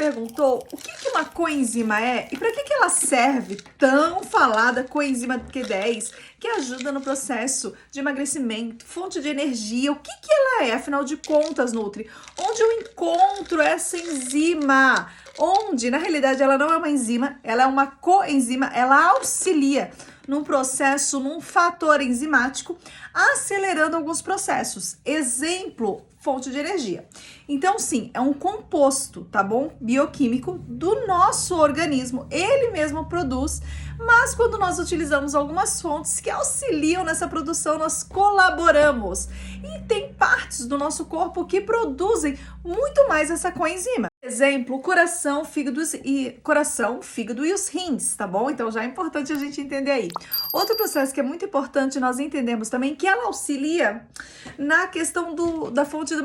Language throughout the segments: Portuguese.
perguntou o que uma coenzima é e para que ela serve, tão falada coenzima Q10, que ajuda no processo de emagrecimento, fonte de energia. O que ela é, afinal de contas, Nutri? Onde eu encontro essa enzima? Onde, na realidade, ela não é uma enzima, ela é uma coenzima, ela auxilia num processo, num fator enzimático, acelerando alguns processos. Exemplo, fonte de energia. Então, sim, é um composto, tá bom? Bioquímico do nosso organismo. Ele mesmo produz, mas quando nós utilizamos algumas fontes que auxiliam nessa produção, nós colaboramos. E tem partes do nosso corpo que produzem muito mais essa coenzima. Exemplo, coração, fígado e os rins, tá bom? Então já é importante a gente entender aí. Outro processo que é muito importante nós entendemos também que ela auxilia na questão da fonte do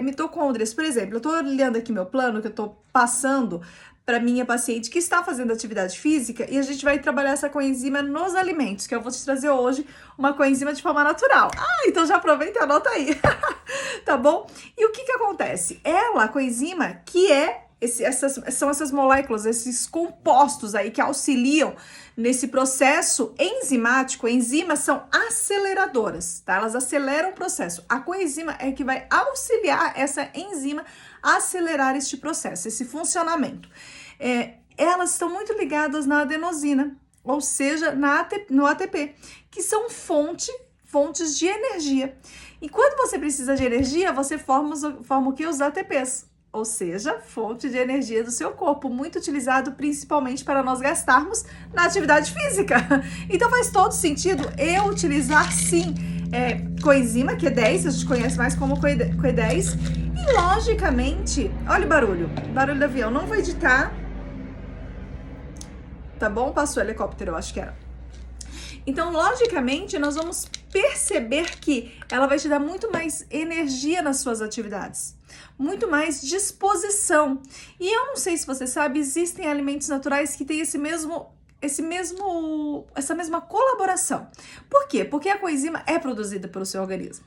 mitocôndrias. Por exemplo, eu tô olhando aqui meu plano que eu tô passando para minha paciente que está fazendo atividade física e a gente vai trabalhar essa coenzima nos alimentos, que eu vou te trazer hoje uma coenzima de forma natural. Então já aproveita e anota aí, tá bom? E o que acontece? A coenzima, que são essas moléculas, esses compostos aí que auxiliam nesse processo enzimático. Enzimas são aceleradoras, tá? Elas aceleram o processo. A coenzima é que vai auxiliar essa enzima a acelerar este processo, esse funcionamento. Elas estão muito ligadas na adenosina, ou seja, no ATP, que são fontes de energia. E quando você precisa de energia, você forma o que? Os ATPs, ou seja, fonte de energia do seu corpo, muito utilizado principalmente para nós gastarmos na atividade física. Então faz todo sentido eu utilizar sim coenzima Q10, a gente conhece mais como Q10, e logicamente, olha o barulho do avião, não vou editar, tá bom? Passou o helicóptero, eu acho que era. Então, logicamente, nós vamos perceber que ela vai te dar muito mais energia nas suas atividades, muito mais disposição. E eu não sei se você sabe, existem alimentos naturais que têm essa mesma colaboração. Por quê? Porque a coenzima é produzida pelo seu organismo.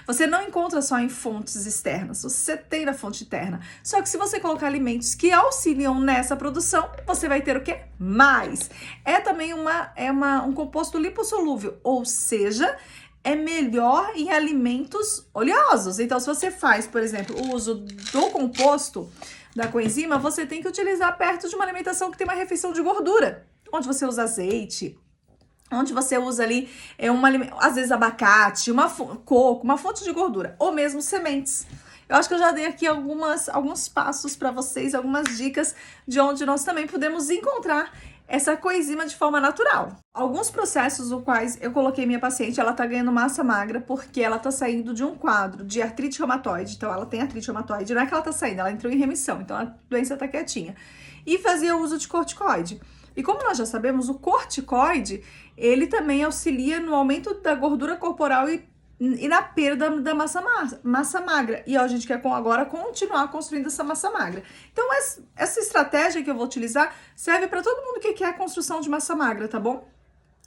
Você não encontra só em fontes externas, você tem na fonte interna. Só que se você colocar alimentos que auxiliam nessa produção, você vai ter o quê? Mais. É também um composto lipossolúvel, ou seja, é melhor em alimentos oleosos. Então, se você faz, por exemplo, o uso do composto da coenzima, você tem que utilizar perto de uma alimentação que tem uma refeição de gordura, onde você usa azeite, onde você usa ali, às vezes abacate, coco, uma fonte de gordura, ou mesmo sementes. Eu acho que eu já dei aqui alguns passos para vocês, algumas dicas de onde nós também podemos encontrar essa coenzima de forma natural. Alguns processos os quais eu coloquei minha paciente, ela tá ganhando massa magra porque ela tá saindo de um quadro de artrite reumatoide. Então ela tem artrite reumatoide, não é que ela tá saindo, ela entrou em remissão, então a doença tá quietinha. E fazia uso de corticoide. E como nós já sabemos, o corticoide, ele também auxilia no aumento da gordura corporal e na perda da massa magra. E a gente quer agora continuar construindo essa massa magra. Então, essa estratégia que eu vou utilizar serve para todo mundo que quer a construção de massa magra, tá bom?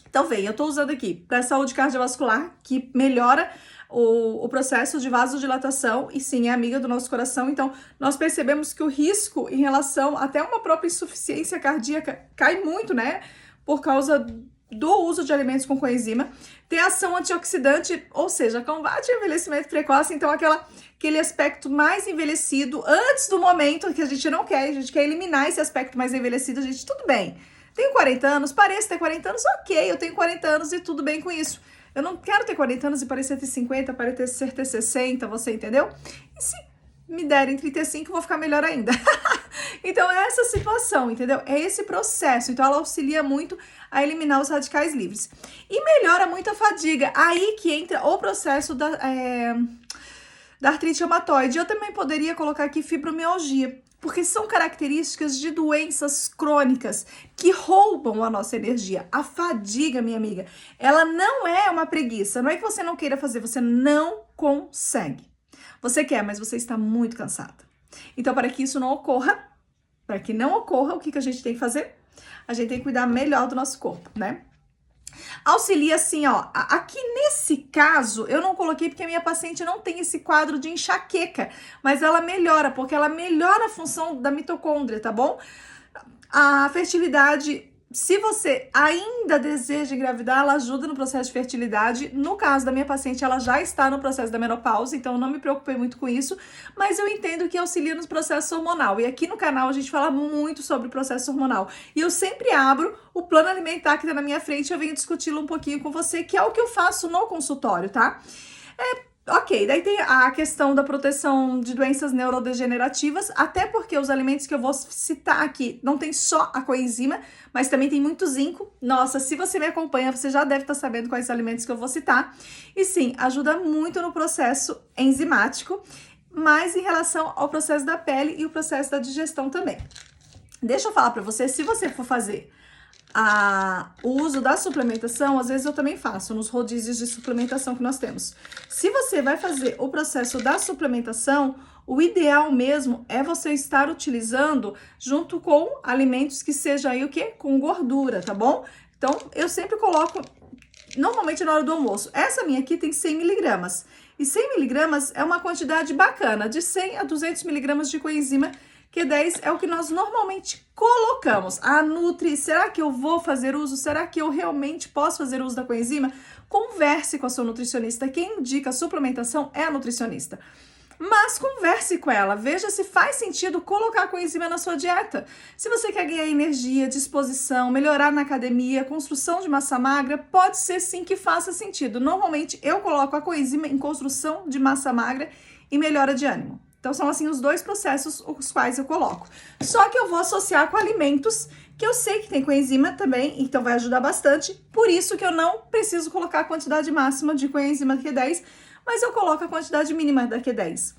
Então, vem, eu tô usando aqui para saúde cardiovascular, que melhora o processo de vasodilatação e sim, é amiga do nosso coração. Então, nós percebemos que o risco em relação até uma própria insuficiência cardíaca cai muito, né? Por causa do uso de alimentos com coenzima. Tem ação antioxidante, ou seja, combate ao envelhecimento precoce. Então, aquele aspecto mais envelhecido antes do momento que a gente não quer, a gente quer eliminar esse aspecto mais envelhecido. A gente, tudo bem, tenho 40 anos, pareço ter 40 anos, ok, eu tenho 40 anos e tudo bem com isso. Eu não quero ter 40 anos e parecer ter 50, parecer ter 60, você entendeu? E se me derem 35, eu vou ficar melhor ainda. Então, é essa situação, entendeu? É esse processo. Então, ela auxilia muito a eliminar os radicais livres. E melhora muito a fadiga. Aí que entra o processo da artrite reumatoide. Eu também poderia colocar aqui fibromialgia, porque são características de doenças crônicas que roubam a nossa energia. A fadiga, minha amiga, ela não é uma preguiça. Não é que você não queira fazer, você não consegue. Você quer, mas você está muito cansada. Então, para que isso não ocorra, o que a gente tem que fazer? A gente tem que cuidar melhor do nosso corpo, né? Auxilia assim, ó. Aqui nesse caso, eu não coloquei porque a minha paciente não tem esse quadro de enxaqueca, mas ela melhora, porque ela melhora a função da mitocôndria, tá bom? A fertilidade, se você ainda deseja engravidar, ela ajuda no processo de fertilidade. No caso da minha paciente, ela já está no processo da menopausa, então eu não me preocupei muito com isso, mas eu entendo que auxilia no processo hormonal. E aqui no canal a gente fala muito sobre o processo hormonal. E eu sempre abro o plano alimentar que está na minha frente, eu venho discuti-lo um pouquinho com você, que é o que eu faço no consultório, tá? Ok, daí tem a questão da proteção de doenças neurodegenerativas, até porque os alimentos que eu vou citar aqui não tem só a coenzima, mas também tem muito zinco. Nossa, se você me acompanha, você já deve estar sabendo quais alimentos que eu vou citar. E sim, ajuda muito no processo enzimático, mas em relação ao processo da pele e o processo da digestão também. Deixa eu falar para você, se você for fazer o uso da suplementação, às vezes eu também faço nos rodízios de suplementação que nós temos. Se você vai fazer o processo da suplementação, o ideal mesmo é você estar utilizando junto com alimentos que seja aí o quê? Com gordura, tá bom? Então, eu sempre coloco, normalmente na hora do almoço. Essa minha aqui tem 100 miligramas. E 100 miligramas é uma quantidade bacana, de 100 a 200 miligramas de coenzima Q10 é o que nós normalmente colocamos. A Nutri, será que eu vou fazer uso? Será que eu realmente posso fazer uso da coenzima? Converse com a sua nutricionista. Quem indica a suplementação é a nutricionista. Mas converse com ela, veja se faz sentido colocar a coenzima na sua dieta. Se você quer ganhar energia, disposição, melhorar na academia, construção de massa magra, pode ser sim que faça sentido. Normalmente eu coloco a coenzima em construção de massa magra e melhora de ânimo. Então, são assim os dois processos os quais eu coloco. Só que eu vou associar com alimentos que eu sei que tem coenzima também, então vai ajudar bastante. Por isso que eu não preciso colocar a quantidade máxima de coenzima Q10, mas eu coloco a quantidade mínima da Q10.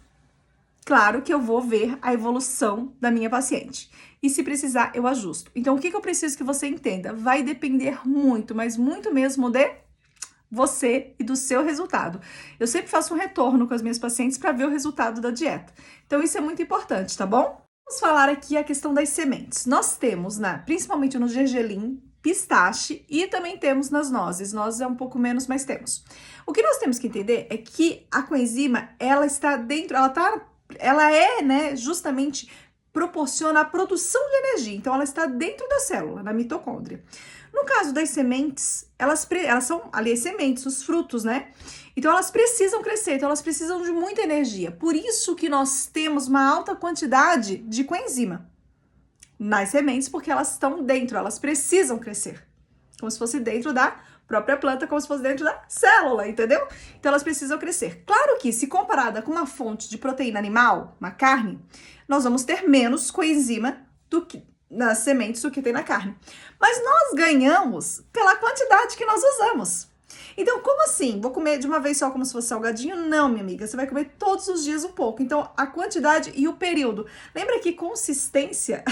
Claro que eu vou ver a evolução da minha paciente. E se precisar, eu ajusto. Então, o que eu preciso que você entenda? Vai depender muito, mas muito mesmo de você e do seu resultado. Eu sempre faço um retorno com as minhas pacientes para ver o resultado da dieta. Então, isso é muito importante, tá bom? Vamos falar aqui a questão das sementes. Nós temos, principalmente no gergelim, pistache e também temos nas nozes. Nozes é um pouco menos, mas temos. O que nós temos que entender é que a coenzima, ela está dentro, ela é, justamente proporciona a produção de energia. Então, ela está dentro da célula, na mitocôndria. No caso das sementes, elas são ali as sementes, os frutos, né? Então, elas precisam crescer, então elas precisam de muita energia. Por isso que nós temos uma alta quantidade de coenzima nas sementes, porque elas estão dentro, elas precisam crescer. Como se fosse dentro da própria planta, como se fosse dentro da célula, entendeu? Então, elas precisam crescer. Claro que, se comparada com uma fonte de proteína animal, uma carne, nós vamos ter menos coenzima do que nas sementes do que tem na carne. Mas nós ganhamos pela quantidade que nós usamos. Então, como assim? Vou comer de uma vez só como se fosse salgadinho? Não, minha amiga, você vai comer todos os dias um pouco. Então, a quantidade e o período. Lembra que consistência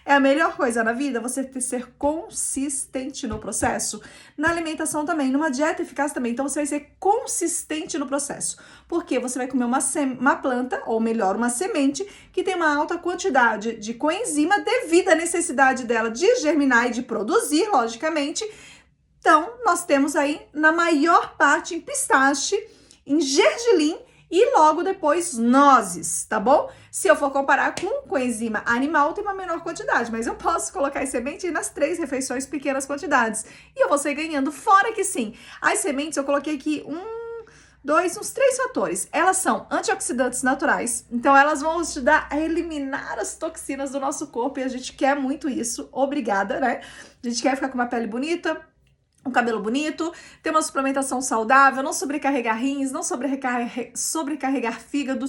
é a melhor coisa na vida? Você ser consistente no processo. Na alimentação também, numa dieta eficaz também. Então, você vai ser consistente no processo. Porque você vai comer uma planta, ou melhor, uma semente, que tem uma alta quantidade de coenzima devido à necessidade dela de germinar e de produzir, logicamente. Então, nós temos aí, na maior parte, em pistache, em gergelim e logo depois nozes, tá bom? Se eu for comparar com coenzima animal, tem uma menor quantidade, mas eu posso colocar as sementes nas 3 refeições, pequenas quantidades. E eu vou sair ganhando, fora que sim. As sementes, eu coloquei aqui uns 3 fatores. Elas são antioxidantes naturais, então elas vão ajudar a eliminar as toxinas do nosso corpo e a gente quer muito isso, obrigada, né? A gente quer ficar com uma pele bonita, um cabelo bonito, ter uma suplementação saudável, não sobrecarregar rins, não sobrecarregar fígado.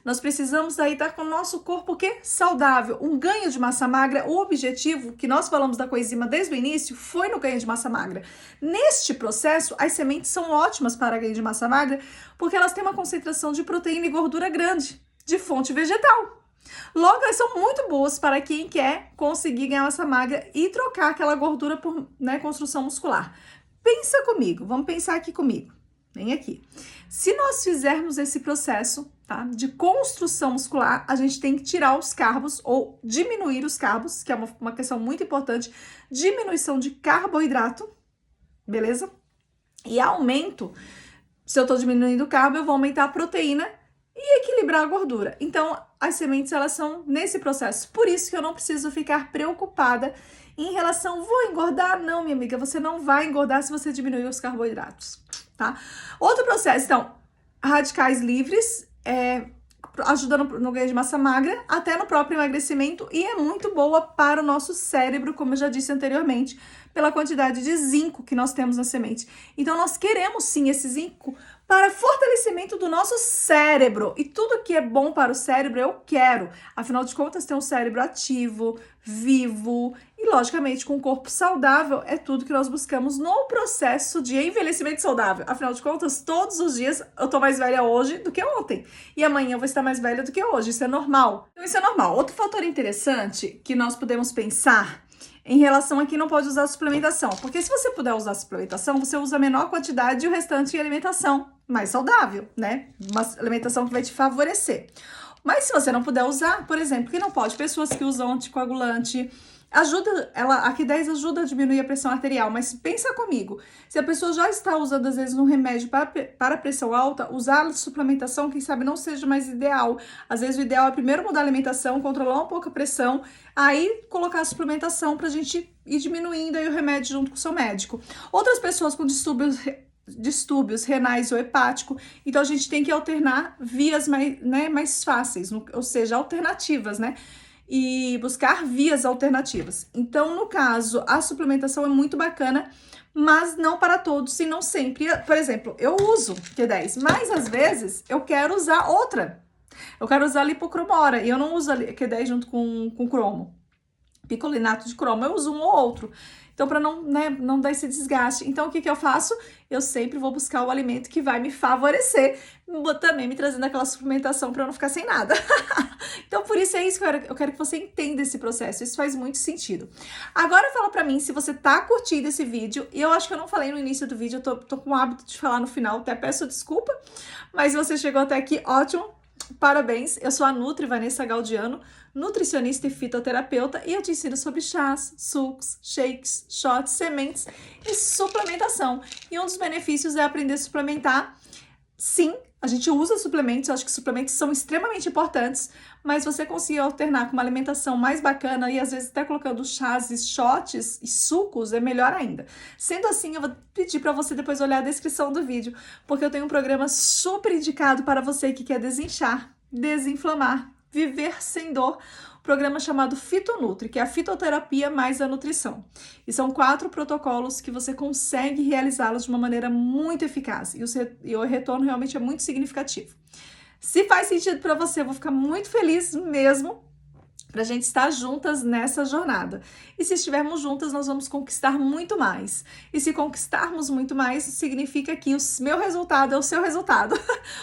Nós precisamos daí estar com o nosso corpo saudável, um ganho de massa magra. O objetivo que nós falamos da coenzima desde o início foi no ganho de massa magra. Neste processo, as sementes são ótimas para ganho de massa magra porque elas têm uma concentração de proteína e gordura grande, de fonte vegetal. Logo, elas são muito boas para quem quer conseguir ganhar massa magra e trocar aquela gordura por construção muscular. Pensa comigo, vamos pensar aqui comigo. Vem aqui. Se nós fizermos esse processo, de construção muscular, a gente tem que tirar os carbos ou diminuir os carbos, que é uma questão muito importante. Diminuição de carboidrato, beleza? E aumento, se eu tô diminuindo o carbo, eu vou aumentar a proteína e equilibrar a gordura. Então, as sementes, elas são nesse processo. Por isso que eu não preciso ficar preocupada em relação, vou engordar? Não, minha amiga, você não vai engordar se você diminuir os carboidratos, tá? Outro processo, então, radicais livres, ajuda no ganho de massa magra, até no próprio emagrecimento, e é muito boa para o nosso cérebro, como eu já disse anteriormente, pela quantidade de zinco que nós temos na semente. Então, nós queremos sim esse zinco para fortalecimento do nosso cérebro. E tudo que é bom para o cérebro, eu quero. Afinal de contas, ter um cérebro ativo, vivo e, logicamente, com um corpo saudável é tudo que nós buscamos no processo de envelhecimento saudável. Afinal de contas, todos os dias eu tô mais velha hoje do que ontem. E amanhã eu vou estar mais velha do que hoje. Isso é normal. Então, isso é normal. Outro fator interessante que nós podemos pensar em relação a quem não pode usar suplementação. Porque se você puder usar suplementação, você usa a menor quantidade e o restante em alimentação mais saudável, né? Uma alimentação que vai te favorecer. Mas se você não puder usar, por exemplo, quem não pode? Pessoas que usam anticoagulante, a Q10 ajuda a diminuir a pressão arterial, mas pensa comigo, se a pessoa já está usando às vezes um remédio para pressão alta, usar a suplementação, quem sabe não seja mais ideal. Às vezes o ideal é primeiro mudar a alimentação, controlar um pouco a pressão, aí colocar a suplementação pra gente ir diminuindo aí o remédio junto com o seu médico. Outras pessoas com distúrbios renais ou hepático, então a gente tem que alternar vias mais fáceis, ou seja, alternativas, né? E buscar vias alternativas. Então, no caso, a suplementação é muito bacana, mas não para todos e não sempre. Por exemplo, eu uso Q10, mas às vezes eu quero usar outra. Eu quero usar lipocromora e eu não uso Q10 junto com cromo. Picolinato de cromo, eu uso um ou outro. Então, para não dar esse desgaste. Então, o que eu faço? Eu sempre vou buscar o alimento que vai me favorecer, também me trazendo aquela suplementação para eu não ficar sem nada. Então, por isso é isso que eu quero que você entenda esse processo. Isso faz muito sentido. Agora, fala pra mim se você tá curtindo esse vídeo. E eu acho que eu não falei no início do vídeo, eu tô com o hábito de falar no final, até peço desculpa. Mas se você chegou até aqui, ótimo. Parabéns, eu sou a Nutri Vanessa Galdiano, nutricionista e fitoterapeuta, e eu te ensino sobre chás, sucos, shakes, shots, sementes e suplementação. E um dos benefícios é aprender a suplementar. Sim, a gente usa suplementos, eu acho que suplementos são extremamente importantes, mas você conseguir alternar com uma alimentação mais bacana e às vezes até colocando chás e shots e sucos é melhor ainda. Sendo assim, eu vou pedir para você depois olhar a descrição do vídeo, porque eu tenho um programa super indicado para você que quer desinchar, desinflamar, viver sem dor, programa chamado Fitonutri, que é a fitoterapia mais a nutrição. E são 4 protocolos que você consegue realizá-los de uma maneira muito eficaz. E o retorno realmente é muito significativo. Se faz sentido para você, eu vou ficar muito feliz mesmo pra gente estar juntas nessa jornada. E se estivermos juntas, nós vamos conquistar muito mais. E se conquistarmos muito mais, significa que o meu resultado é o seu resultado.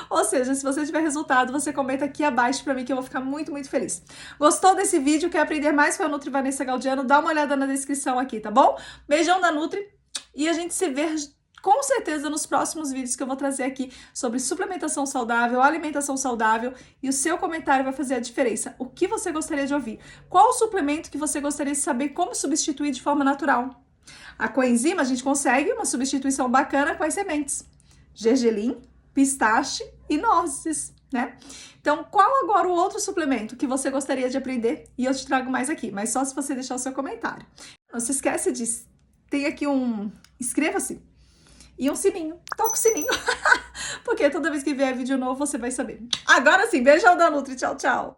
Ou seja, se você tiver resultado, você comenta aqui abaixo pra mim que eu vou ficar muito, muito feliz. Gostou desse vídeo? Quer aprender mais com a Nutri Vanessa Galdiano? Dá uma olhada na descrição aqui, tá bom? Beijão da Nutri e a gente se vê com certeza nos próximos vídeos que eu vou trazer aqui sobre suplementação saudável, alimentação saudável, e o seu comentário vai fazer a diferença. O que você gostaria de ouvir? Qual o suplemento que você gostaria de saber como substituir de forma natural? A coenzima a gente consegue uma substituição bacana com as sementes. Gergelim, pistache e nozes, né? Então, qual agora o outro suplemento que você gostaria de aprender? E eu te trago mais aqui, mas só se você deixar o seu comentário. Não se esquece disso. Tem aqui inscreva-se. E um sininho, toca o sininho, porque toda vez que vier vídeo novo você vai saber. Agora sim, beijão da Nutri, tchau, tchau!